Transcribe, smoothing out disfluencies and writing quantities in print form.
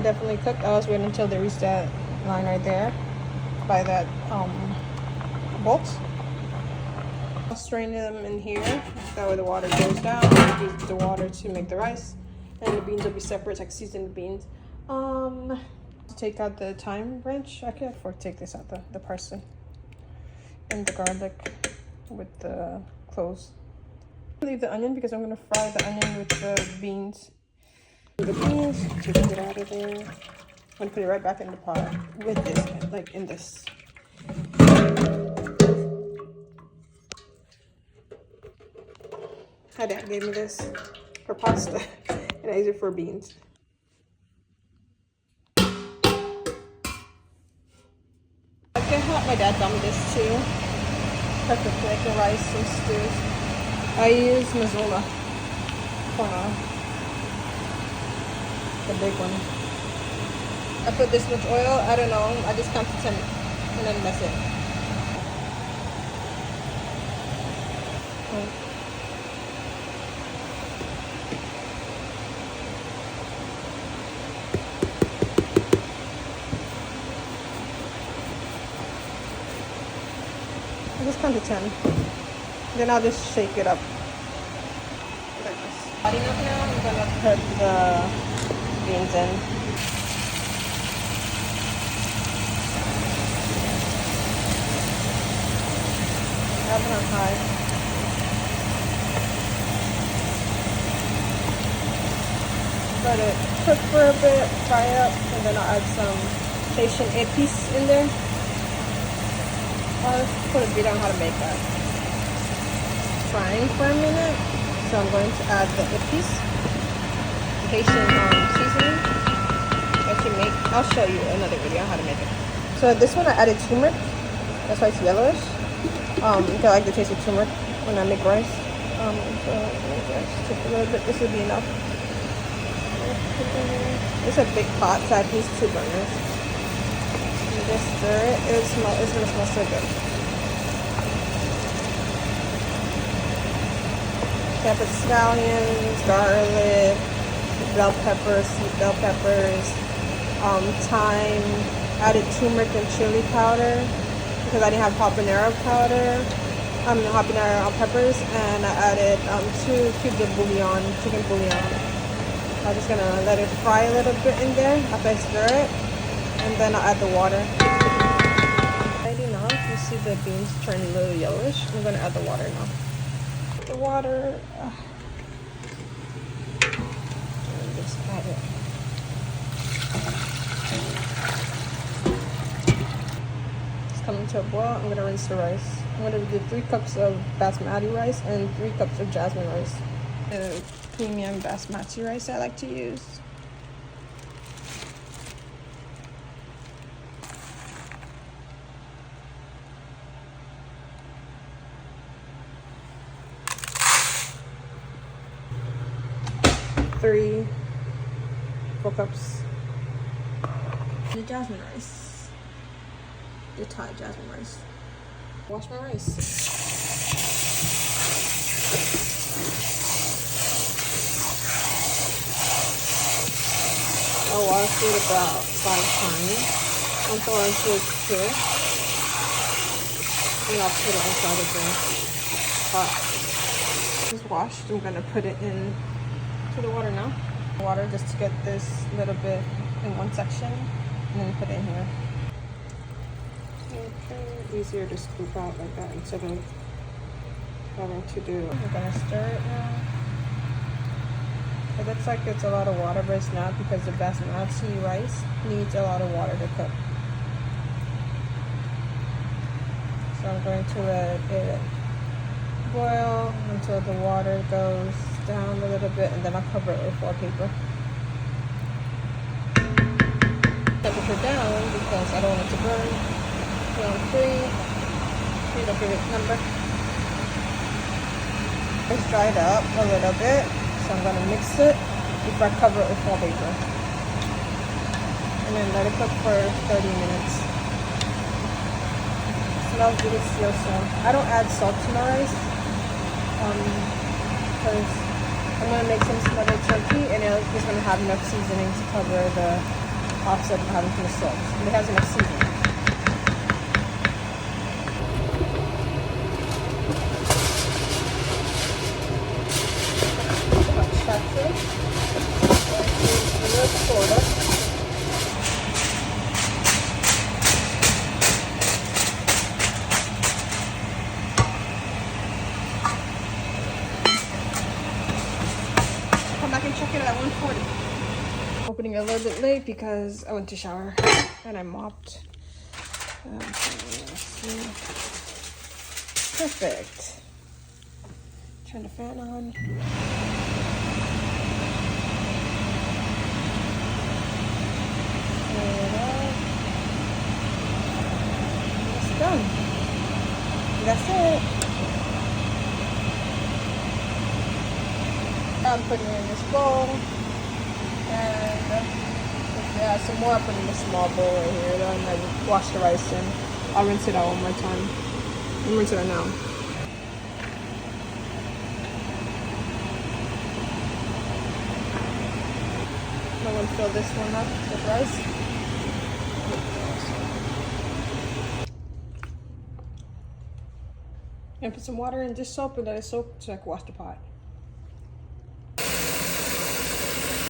definitely cooked. I was waiting until they reached that line right there by that bolt. I'll strain them in here. That way the water goes down. I'll use the water to make the rice. And the beans will be separate, like seasoned beans. Take out the thyme branch. I can afford to take this out, the parsley. And the garlic with the cloves. Leave the onion because I'm gonna fry the onion with the beans. The beans, take it out of there. I'm gonna put it right back in the pot with this, like in this. My dad gave me this for pasta, and I use it for beans. Okay, my dad got me this too. Perfect, like the rice and stews. I use Missoula corn oil, the big one. I put this much oil, I don't know, I just count to 10 and then that's it. I just count to 10. Then I'll just shake it up. Like this. Hot enough now, I'm gonna put the beans in. Have it on high. Let it cook for a bit, fry up, and then I'll add some Haitian épices in there. I'll put a video on how to make that. Frying for a minute, so I'm going to add the épices, the Haitian seasoning that you make. I'll show you another video on how to make it. So this one I added turmeric, that's why it's yellowish. Because I like the taste of turmeric when I make rice. So just take a little bit. This would be enough. It's a big pot, so I have these 2 burners. You just stir it. It's gonna smell so good. I put scallions, garlic, bell peppers, sweet bell peppers, thyme. Added turmeric and chili powder because I didn't have habanero powder. Habanero peppers, and I added 2 cubes of bouillon, chicken bouillon. I'm just gonna let it fry a little bit in there after I stir it, and then I'll add the water. Right now, you see the beans turn a little yellowish. I'm gonna add the water now. The water, and just add it. It's coming to a boil. I'm gonna rinse the rice. I'm gonna do 3 cups of basmati rice and 3 cups of jasmine rice. The premium basmati rice I like to use. Four cups. The jasmine rice. The Thai jasmine rice. Wash my rice. I'll wash it about 5 times until it's clear. And I'll put it inside of the pot. It's washed. I'm gonna put it in to the water now. Water just to get this little bit in one section, and then put it in here. Okay, easier to scoop out like that instead of having to do. I'm gonna stir it now. It looks like it's a lot of water, but it's not because the basmati rice needs a lot of water to cook. So I'm going to let it boil until the water goes down a little bit, and then I'll cover it with foil paper. Temperature down because I don't want it to burn. Put on 3. Here's your favorite number. It's dried up a little bit, so I'm going to mix it before I cover it with foil paper. And then let it cook for 30 minutes. It smells delicioso. I don't add salt to my rice because I'm going to make some smothered turkey, and it's just going to have enough seasoning to cover the offset from having too much salt. But it has enough seasoning. Come back and check it at 1:40. Opening it a little bit late because I went to shower and I mopped. Let's see. Perfect. Turn the fan on. It's done. That's it. I'm putting it in this bowl, and if I add some more, I'll put it in a small bowl right here. Then I wash the rice in. I'll rinse it out one more time. I'm rinsing it now. I'm going to fill this one up with rice. And put some water in dish soap and let it soak so I can wash the pot.